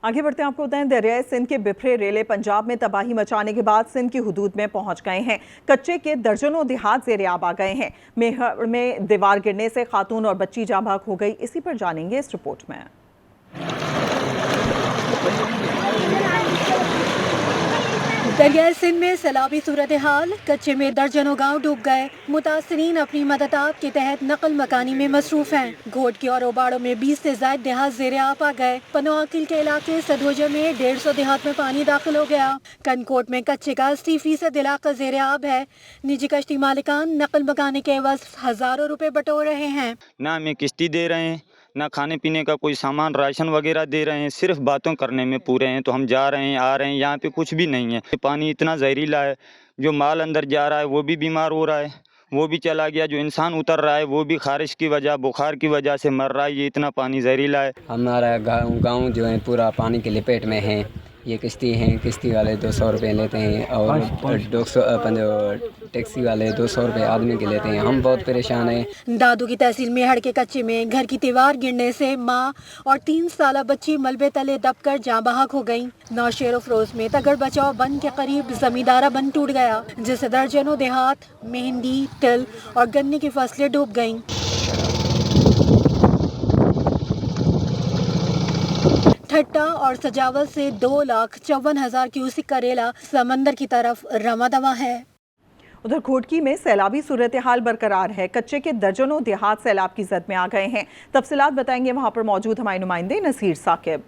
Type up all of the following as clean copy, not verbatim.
आगे बढ़ते हैं, आपको बताएं दरियाए सिंध के बिफरे रेले पंजाब में तबाही मचाने के बाद सिंध की हुदूद में पहुंच गए हैं। कच्चे के दर्जनों देहात ज़ेर-ए-आब आ गए हैं। मेहर में दीवार गिरने से खातून और बच्ची जाँ बहक हो गई। इसी पर जानेंगे इस रिपोर्ट में। दरियाए सिंध में सैलाबी सूरत हाल, कच्चे में दर्जनों गांव डूब गए। मुतासरीन अपनी मदद आप के तहत नकल मकानी में मसरूफ हैं। घोटकी और ओबाड़ों में 20 से ज्यादा देहात ज़ेर-ए-आब आ गए। पनोआकिल के इलाके सदवजर में 150 देहात में पानी दाखिल हो गया। कनकोट में कच्चे का 80% इलाका ज़ेर-ए-आब है। निजी कश्ती मालिकान नकल मकानी के एवज हजारों रुपए बटोर रहे हैं। ना हमें किश्ती दे रहे हैं, ना खाने पीने का कोई सामान राशन वगैरह दे रहे हैं, सिर्फ बातों करने में पूरे हैं। तो हम जा रहे हैं आ रहे हैं, यहाँ पे कुछ भी नहीं है। पानी इतना जहरीला है, जो माल अंदर जा रहा है वो भी बीमार हो रहा है, वो भी चला गया। जो इंसान उतर रहा है वो भी खारिश की वजह, बुखार की वजह से मर रहा है। ये इतना पानी जहरीला है। हमारा गाँव जो है पूरा पानी के लपेट में है। ये किश्ती हैं, किश्ती वाले 200 रुपये लेते हैं और 200 टैक्सी वाले 200 रुपये आदमी के लेते हैं। हम बहुत परेशान हैं। दादू की तहसील मेहड़ के कच्चे में घर की दीवार गिरने से माँ और 3 साल बच्ची मलबे तले दबकर जाँ बहक हो गई। नौशेर फरोज में तगड़ बचाव बंद के करीब जमींदारा बंद टूट गया, जिससे दर्जनों देहात, मेहंदी, तिल और गन्ने की फसलें डूब गईं। ठट्टा और सजावत से 2,54,000 क्यूसिक का रेला समंदर की तरफ रवा दवा है। उधर घोटकी में सैलाबी सूरत हाल बरकरार है। कच्चे के दर्जनों देहात सैलाब की जद में आ गए हैं। तफसीलात बताएंगे वहां पर मौजूद हमारे नुमाइंदे नसीर साकिब।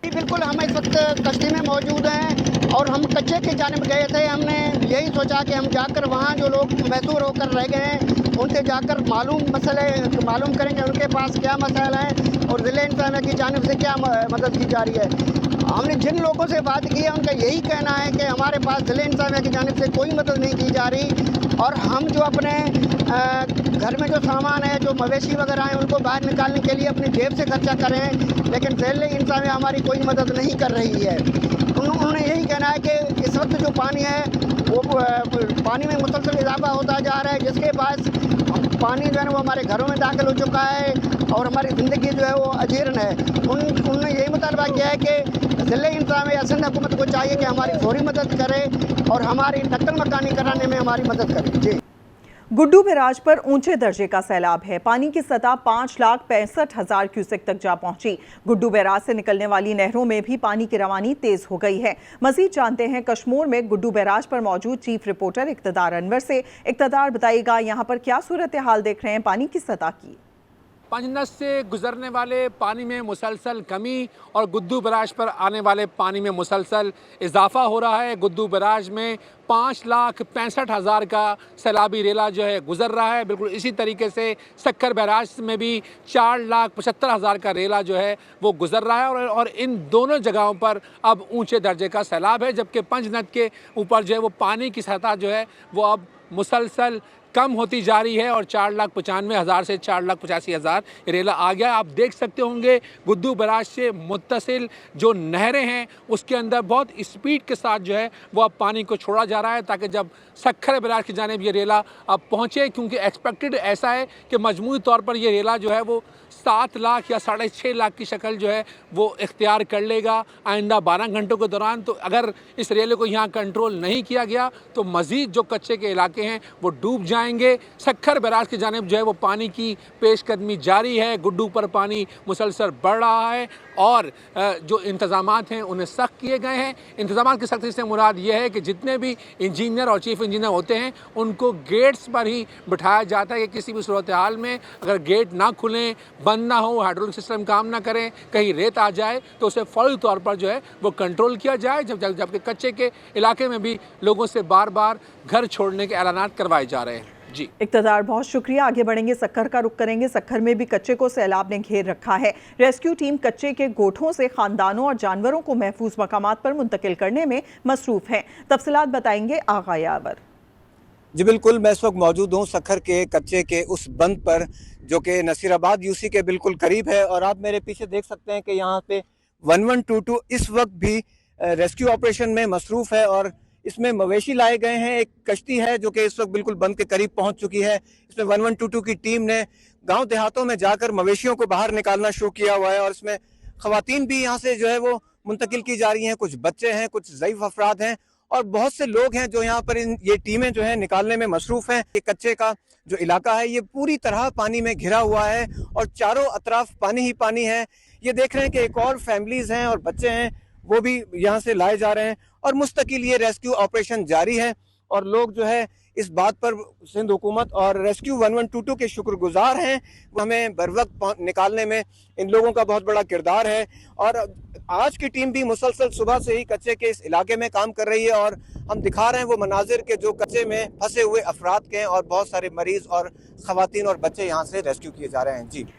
बिल्कुल, हम इस वक्त कश्ती में मौजूद हैं और हम कच्चे की जानिब गए थे। हमने यही सोचा कि हम जाकर वहाँ जो लोग महसूर होकर रह गए हैं उनसे जाकर मालूम करेंगे उनके पास क्या मसाला है और ज़िले इंतज़ामिया की जानिब से क्या मदद की जा रही है। हमने जिन लोगों से बात की है उनका यही कहना है कि हमारे पास ज़िले इंतज़ामिया की जानिब से कोई मदद नहीं की जा रही और हम जो अपने घर में जो सामान है, जो मवेशी वगैरह हैं, उनको बाहर निकालने के लिए अपनी जेब से खर्चा करें, लेकिन ज़िले इंतज़ामिया हमारी कोई मदद नहीं कर रही है। उन्होंने यही कहना है कि इस वक्त जो पानी है वो पानी में मुसलसल इजाफा होता जा रहा है, जिसके बाद पानी जो है वो हमारे घरों में दाखिल हो चुका है और हमारी ज़िंदगी जो है वो अजीर्ण है। उन्होंने यही मुतालबा किया है कि ज़िले इंतज़ामिया सिंध हुकूमत को चाहिए कि हमारी फौरी मदद करे और हमारी नकल मकानी कराने में हमारी मदद करे। जी। गुड्डू बैराज पर ऊंचे दर्जे का सैलाब है। पानी की सतह 5,65,000 क्यूसेक तक जा पहुंची। गुड्डू बैराज से निकलने वाली नहरों में भी पानी की रवानी तेज हो गई है। मजीद जानते हैं कश्मोर में गुड्डू बैराज पर मौजूद चीफ रिपोर्टर इक़्तिदार अनवर से। इक़्तिदार बताइएगा, यहाँ पर क्या सूरत हाल देख रहे हैं पानी की सतह की? पंजनस से गुजरने वाले पानी में मुसलसल कमी और गुड्डू बैराज पर आने वाले पानी में मुसलसल इजाफा हो रहा है। गुड्डू बैराज में 5,65,000 का सैलाबी रेला जो है गुजर रहा है। बिल्कुल इसी तरीके से सक्कर बैराज में भी 4,75,000 का रेला जो है वो गुजर रहा है और इन दोनों जगहों पर अब ऊंचे दर्जे का सैलाब है, जबकि पंजनद के ऊपर जो है वो पानी की सतह जो है वो अब मुसलसल कम होती जा रही है और 4,95,000 से 4,85,000 रेला आ गया। आप देख सकते होंगे गुड्डू बैराज से मुत्तसिल जो नहरें हैं उसके अंदर बहुत स्पीड के साथ जो है वो अब पानी को छोड़ा जा रहा है, ताकि जब सक्खर बैराज की जानिब ये रेला अब पहुँचे, क्योंकि एक्सपेक्टेड ऐसा है कि मजमूई तौर पर ये रेला जो है वो 7 लाख या 6.5 लाख की शक्ल जो है वो इख्तियार कर लेगा आइंदा 12 घंटों के दौरान। तो अगर इस रेले को यहाँ कंट्रोल नहीं किया गया तो मज़ीद जो कच्चे के इलाके हैं वो डूब जाएंगे। सक्खर बैराज की जानिब जो है वो पानी की पेशकदमी जारी है। गुड्डू पर पानी मुसलसल बढ़ रहा है और जो इंतज़ामात हैं उन्हें सख्त किए गए हैं। इंतज़ामात की सख्ती से मुराद ये है कि जितने भी इंजीनियर और चीफ इंजीनियर होते हैं उनको गेट्स पर ही बिठाया जाता है कि किसी भी सूरत हाल में अगर गेट ना खुलें, बंद ना हो, हाइड्रोलिक सिस्टम काम ना करें, कहीं रेत आ जाए तो उसे फौरी तौर पर जो है वो कंट्रोल किया जाए। जबकि कच्चे के इलाके में भी लोगों से बार बार घर छोड़ने के ऐलानात करवाए जा रहे हैं। जी इक़्तिदार, बहुत शुक्रिया। आगे बढ़ेंगे, सक्खर का रुख करेंगे। सक्खर में भी कच्चे को सैलाब ने घेर रखा है। रेस्क्यू टीम कच्चे के गोठों से खानदानों और जानवरों को महफूज मकामात पर मुंतकिल करने में मसरूफ है। तफसीलात बताएंगे आगा यावर। जी बिल्कुल, मैं इस वक्त मौजूद हूँ सक्खर के कच्चे के उस बंद पर जो कि नसीराबाद यूसी के बिल्कुल करीब है और आप मेरे पीछे देख सकते हैं कि यहाँ पे 1122 इस वक्त भी रेस्क्यू ऑपरेशन में मसरूफ है और इसमें मवेशी लाए गए हैं। एक कश्ती है जो कि इस वक्त बिल्कुल बंद के करीब पहुंच चुकी है। इसमें 1122 की टीम ने गांव देहातों में जाकर मवेशियों को बाहर निकालना शुरू किया हुआ है और इसमें खवातीन भी यहाँ से जो है वो मुंतकिल की जा रही हैं, कुछ बच्चे हैं, कुछ ज़ईफ अफराद हैं और बहुत से लोग हैं जो यहाँ पर ये टीमें जो है निकालने में मसरूफ़ हैं। ये कच्चे का जो इलाका है ये पूरी तरह पानी में घिरा हुआ है और चारों अतराफ पानी ही पानी है। ये देख रहे हैं कि एक और फैमिलीज़ हैं और बच्चे हैं, वो भी यहाँ से लाए जा रहे हैं और मुस्तकिल ये रेस्क्यू ऑपरेशन जारी है और लोग जो है इस बात पर सिंध हुकूमत और रेस्क्यू 1122 के शुक्रगुजार हैं। वो हमें बर वक्त निकालने में इन लोगों का बहुत बड़ा किरदार है और आज की टीम भी मुसलसल सुबह से ही कच्चे के इस इलाके में काम कर रही है और हम दिखा रहे हैं वो मनाजिर के जो कच्चे में फंसे हुए अफराद के हैं और बहुत सारे मरीज और खवातीन और बच्चे यहाँ से रेस्क्यू किए जा रहे हैं। जी।